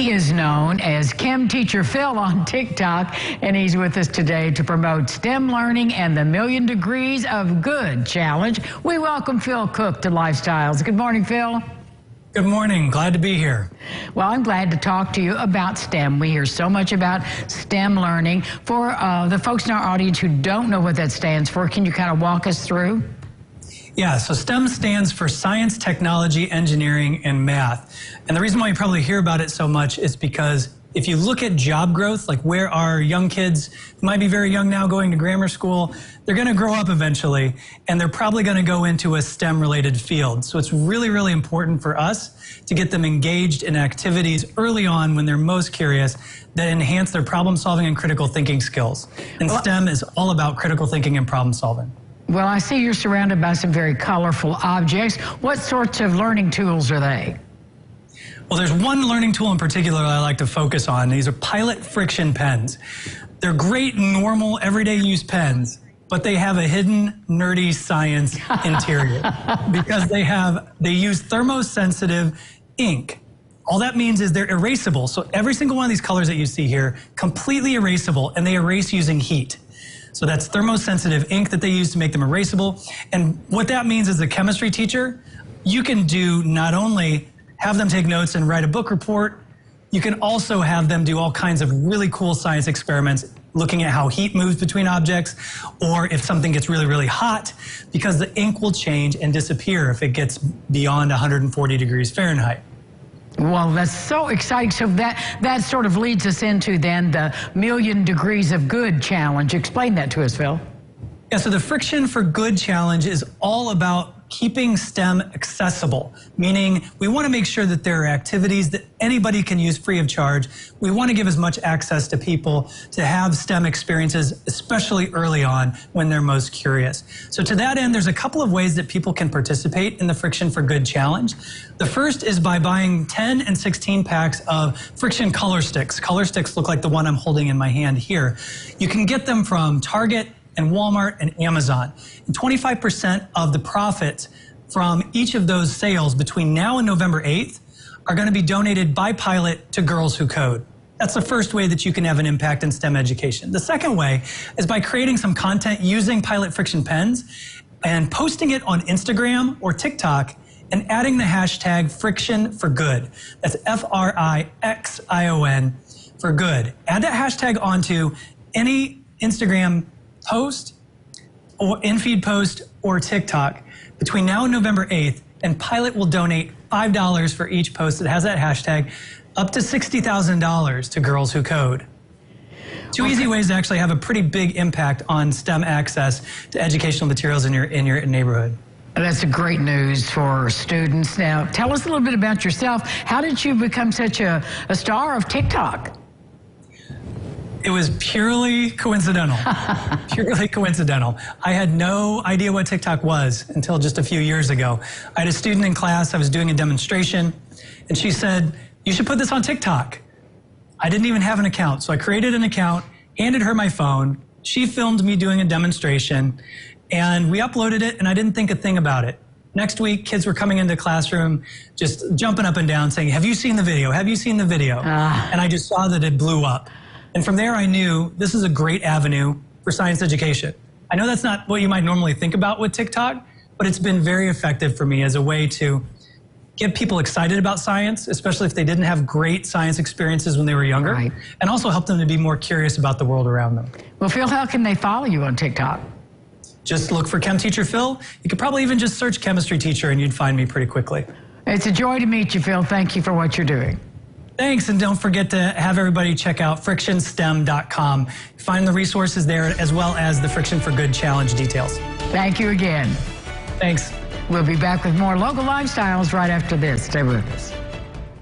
He is known as Chem Teacher Phil on TikTok, and he's with us today to promote STEM learning and the Million Degrees of Good Challenge. We welcome Phil Cook to Lifestyles. Good morning, Phil. Good morning. Glad to be here. Well, I'm glad to talk to you about STEM. We hear so much about STEM learning. For the folks in our audience who don't know what that stands for, can you kind of walk us through? Yeah, so STEM stands for science, technology, engineering, and math. And the reason why you probably hear about it so much is because if you look at job growth, like where our young kids who might be very young now going to grammar school, they're going to grow up eventually, and they're probably going to go into a STEM-related field. So it's really, really important for us to get them engaged in activities early on when they're most curious that enhance their problem-solving and critical thinking skills. And STEM is all about critical thinking and problem-solving. Well, I see you're surrounded by some very colorful objects. What sorts of learning tools are they? Well, there's one learning tool in particular I like to focus on. These are Pilot friction pens. They're great, normal, everyday use pens, but they have a hidden, nerdy science interior because they use thermosensitive ink. All that means is they're erasable. So every single one of these colors that you see here, completely erasable, and they erase using heat. So that's thermosensitive ink that they use to make them erasable. And what that means as a chemistry teacher, you can do not only have them take notes and write a book report, you can also have them do all kinds of really cool science experiments looking at how heat moves between objects, or if something gets really, really hot, because the ink will change and disappear if it gets beyond 140 degrees Fahrenheit. Well, that's so exciting. So that sort of leads us into then the Million Degrees of Good Challenge. Explain that to us, Phil. Yeah, so the Friction for Good Challenge is all about keeping STEM accessible, meaning we want to make sure that there are activities that anybody can use free of charge. We want to give as much access to people to have STEM experiences, especially early on when they're most curious. So to that end, there's a couple of ways that people can participate in the Friction for Good Challenge. The first is by buying 10 and 16 packs of friction color sticks. Color sticks look like the one I'm holding in my hand here. You can get them from Target and Walmart and Amazon. And 25% of the profits from each of those sales between now and November 8th are going to be donated by Pilot to Girls Who Code. That's the first way that you can have an impact in STEM education. The second way is by creating some content using Pilot friction pens and posting it on Instagram or TikTok and adding the hashtag Friction for Good. That's Frixion for good. Add that hashtag onto any Instagram post or in-feed post or TikTok between now and November 8th, and Pilot will donate $5 for each post that has that hashtag, up to $60,000 to Girls Who Code. Two easy ways to actually have a pretty big impact on STEM access to educational materials in your neighborhood. That's great news for students. Now, tell us a little bit about yourself. How did you become such a star of TikTok? It was purely coincidental, purely coincidental. I had no idea what TikTok was until just a few years ago. I had a student in class, I was doing a demonstration, and she said, "You should put this on TikTok." I didn't even have an account, so I created an account, handed her my phone, she filmed me doing a demonstration, and we uploaded it, and I didn't think a thing about it. Next week, kids were coming into the classroom, just jumping up and down saying, "Have you seen the video? Have you seen the video?" And I just saw that it blew up. And from there, I knew this is a great avenue for science education. I know that's not what you might normally think about with TikTok, but it's been very effective for me as a way to get people excited about science, especially if they didn't have great science experiences when they were younger, right, and also help them to be more curious about the world around them. Well, Phil, how can they follow you on TikTok? Just look for Chem Teacher Phil. You could probably even just search Chemistry Teacher and you'd find me pretty quickly. It's a joy to meet you, Phil. Thank you for what you're doing. Thanks, and don't forget to have everybody check out frictionstem.com. Find the resources there as well as the Friction for Good Challenge details. Thank you again. Thanks. We'll be back with more local lifestyles right after this. Stay with us.